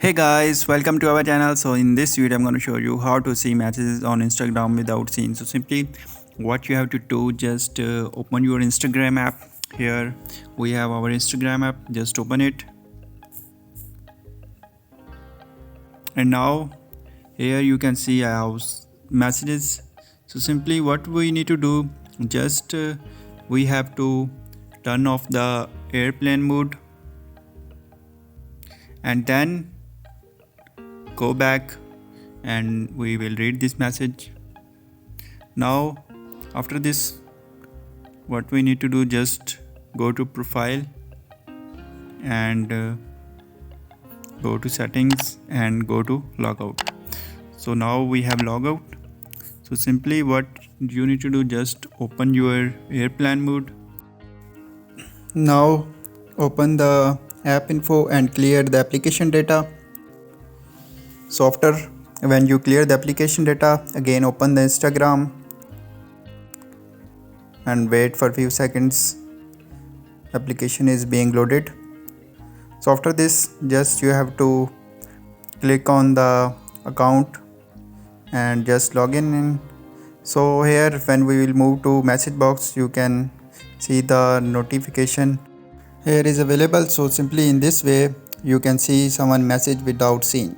Hey guys, welcome to our channel. So in this video I'm going to show you how to see messages on Instagram without seeing. So simply what you have to do, just open your Instagram app. Here we have our Instagram app, just open it. And now here you can see I have messages. So simply what we need to do, just we have to turn off the airplane mode and then go back and we will read this message. Now after this, what we need to do, just go to profile and go to settings and go to logout. So now we have logout. So simply what you need to do, just open your airplane mode. Now open the app info and clear the application data. So after when you clear the application data, again open the Instagram and wait for a few seconds. Application is being loaded. So after this, just you have to click on the account and just log in. So here when we will move to message box, you can see the notification here is available. So simply in this way you can see someone message without seeing.